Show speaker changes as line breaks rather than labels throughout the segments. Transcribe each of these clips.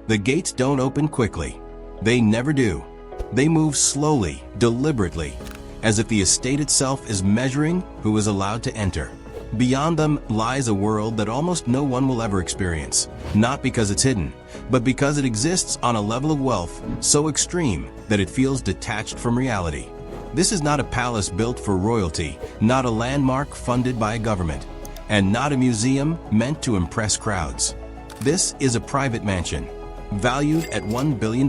The gates don't open quickly. They never do. They move slowly, deliberately, as if the estate itself is measuring who is allowed to enter. Beyond them lies a world that almost no one will ever experience, not because it's hidden, but because it exists on a level of wealth so extreme that it feels detached from reality. This is not a palace built for royalty, not a landmark funded by a government, and not a museum meant to impress crowds. This is a private mansion, valued at $1 billion,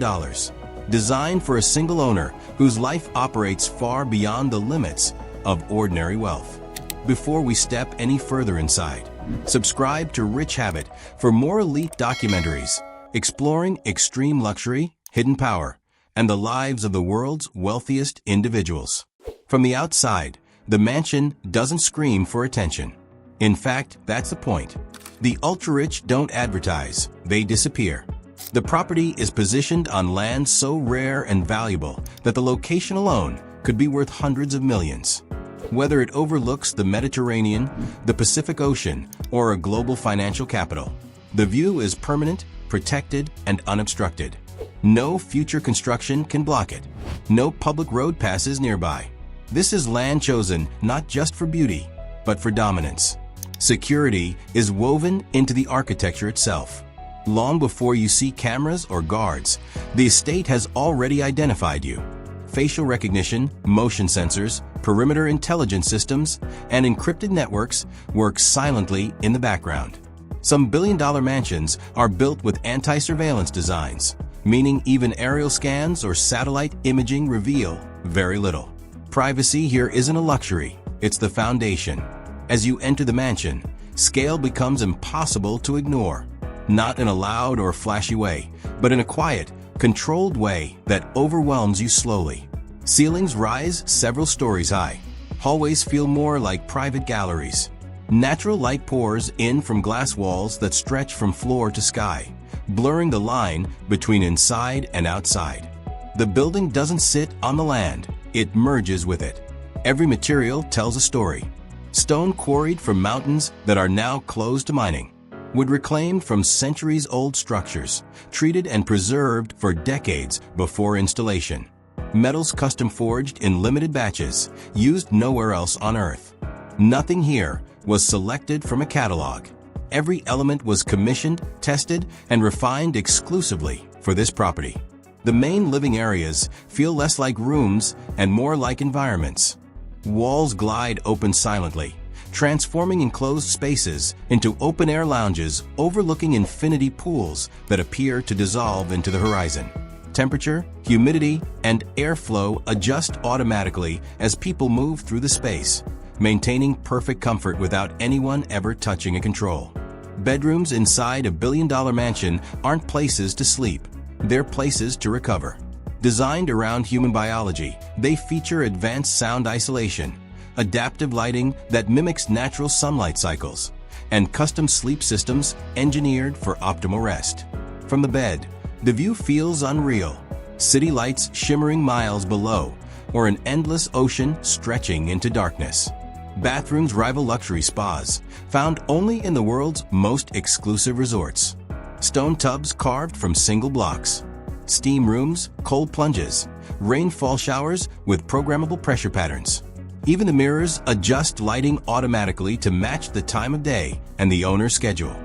designed for a single owner whose life operates far beyond the limits of ordinary wealth. Before we step any further inside, subscribe to Rich Habit for more elite documentaries exploring extreme luxury, hidden power, and the lives of the world's wealthiest individuals. From the outside, the mansion doesn't scream for attention. In fact, that's the point. The ultra-rich don't advertise, they disappear. The property is positioned on land so rare and valuable that the location alone could be worth hundreds of millions. Whether it overlooks the Mediterranean, the Pacific Ocean, or a global financial capital, the view is permanent, protected, and unobstructed. No future construction can block it. No public road passes nearby. This is land chosen not just for beauty, but for dominance. Security is woven into the architecture itself. Long before you see cameras or guards, the estate has already identified you. Facial recognition, motion sensors, perimeter intelligence systems, and encrypted networks work silently in the background. Some billion-dollar mansions are built with anti-surveillance designs, meaning even aerial scans or satellite imaging reveal very little. Privacy here isn't a luxury, it's the foundation. As you enter the mansion, scale becomes impossible to ignore. Not in a loud or flashy way, but in a quiet, controlled way that overwhelms you slowly. Ceilings rise several stories high. Hallways feel more like private galleries. Natural light pours in from glass walls that stretch from floor to sky, blurring the line between inside and outside. The building doesn't sit on the land, it merges with it. Every material tells a story. Stone quarried from mountains that are now closed to mining. Wood reclaimed from centuries-old structures, treated and preserved for decades before installation. Metals custom forged in limited batches, used nowhere else on Earth. Nothing here was selected from a catalog. Every element was commissioned, tested, and refined exclusively for this property. The main living areas feel less like rooms and more like environments. Walls glide open silently, transforming enclosed spaces into open-air lounges overlooking infinity pools that appear to dissolve into the horizon. Temperature, humidity, and airflow adjust automatically as people move through the space, maintaining perfect comfort without anyone ever touching a control. Bedrooms inside a billion-dollar mansion aren't places to sleep, they're places to recover. Designed around human biology, they feature advanced sound isolation, adaptive lighting that mimics natural sunlight cycles, and custom sleep systems engineered for optimal rest. From the bed, the view feels unreal. City lights shimmering miles below, or an endless ocean stretching into darkness. Bathrooms rival luxury spas, found only in the world's most exclusive resorts. Stone tubs carved from single blocks. Steam rooms, cold plunges, rainfall showers with programmable pressure patterns. Even the mirrors adjust lighting automatically to match the time of day and the owner's schedule.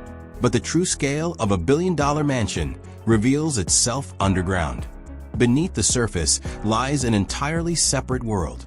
But the true scale of a billion-dollar mansion reveals itself underground. Beneath the surface lies an entirely separate world.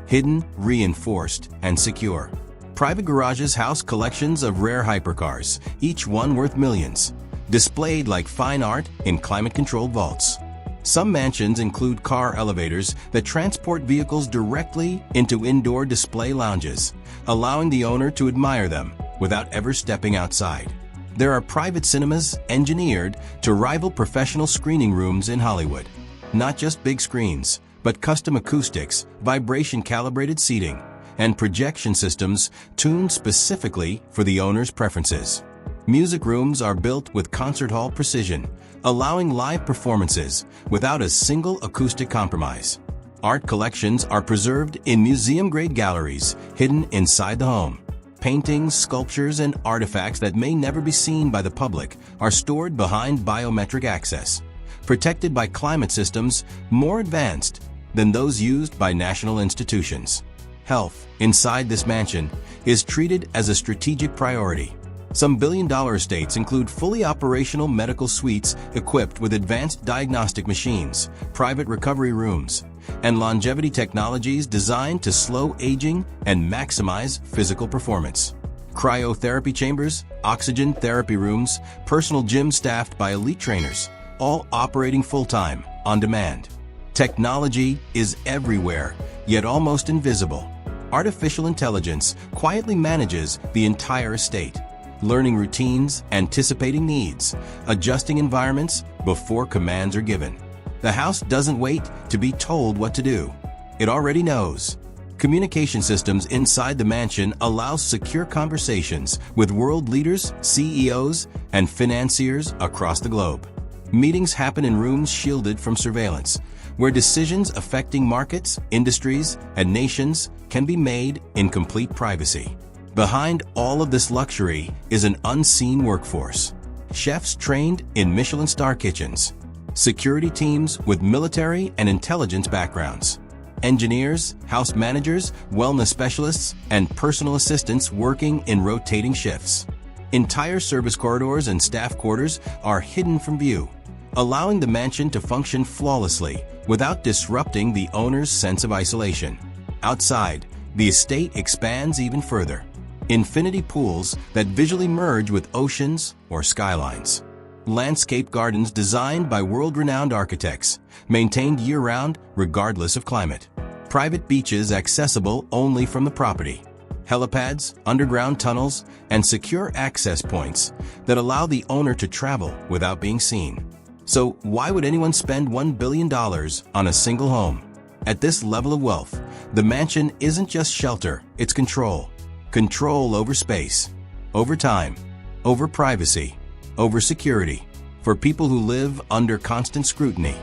Hidden, reinforced, and secure. Private garages house collections of rare hypercars, each one worth millions, displayed like fine art in climate-controlled vaults. Some mansions include car elevators that transport vehicles directly into indoor display lounges, allowing the owner to admire them without ever stepping outside. There are private cinemas engineered to rival professional screening rooms in Hollywood. Not just big screens, but custom acoustics, vibration-calibrated seating, and projection systems tuned specifically for the owner's preferences. Music rooms are built with concert hall precision, allowing live performances without a single acoustic compromise. Art collections are preserved in museum-grade galleries hidden inside the home. Paintings, sculptures, and artifacts that may never be seen by the public are stored behind biometric access, protected by climate systems more advanced than those used by national institutions. Health inside this mansion is treated as a strategic priority. Some billion-dollar estates include fully operational medical suites equipped with advanced diagnostic machines, private recovery rooms, and longevity technologies designed to slow aging and maximize physical performance. Cryotherapy chambers, oxygen therapy rooms, personal gyms staffed by elite trainers, all operating full-time, on demand. Technology is everywhere, yet almost invisible. Artificial intelligence quietly manages the entire estate, learning routines, anticipating needs, adjusting environments before commands are given. The house doesn't wait to be told what to do. It already knows. Communication systems inside the mansion allow secure conversations with world leaders, CEOs, and financiers across the globe. Meetings happen in rooms shielded from surveillance, where decisions affecting markets, industries, and nations can be made in complete privacy. Behind all of this luxury is an unseen workforce. Chefs trained in Michelin star kitchens, security teams with military and intelligence backgrounds, engineers, house managers, wellness specialists, and personal assistants working in rotating shifts. Entire service corridors and staff quarters are hidden from view, allowing the mansion to function flawlessly without disrupting the owner's sense of isolation. Outside, the estate expands even further. Infinity pools that visually merge with oceans or skylines. Landscape gardens designed by world-renowned architects, maintained year-round regardless of climate. Private beaches accessible only from the property. Helipads, underground tunnels, and secure access points that allow the owner to travel without being seen. So why would anyone spend $1 billion on a single home? At this level of wealth, the mansion isn't just shelter, it's control. Control over space, over time, over privacy, over security. For people who live under constant scrutiny,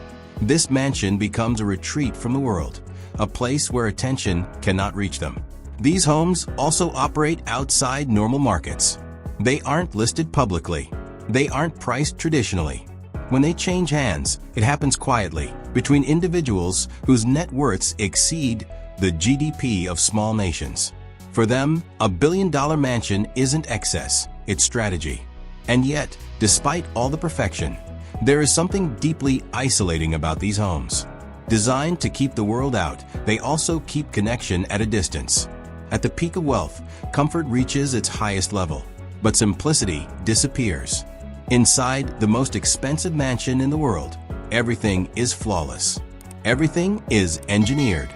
this mansion becomes a retreat from the world, a place where attention cannot reach them. These homes also operate outside normal markets. They aren't listed publicly. They aren't priced traditionally. When they change hands, it happens quietly between individuals whose net worths exceed the GDP of small nations. For them, a billion-dollar mansion isn't excess, it's strategy. And yet, despite all the perfection, there is something deeply isolating about these homes. Designed to keep the world out, they also keep connection at a distance. At the peak of wealth, comfort reaches its highest level, but simplicity disappears. Inside the most expensive mansion in the world, everything is flawless. Everything is engineered.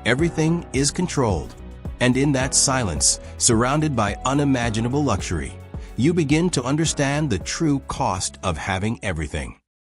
Everything is controlled. And in that silence, surrounded by unimaginable luxury, you begin to understand the true cost of having everything.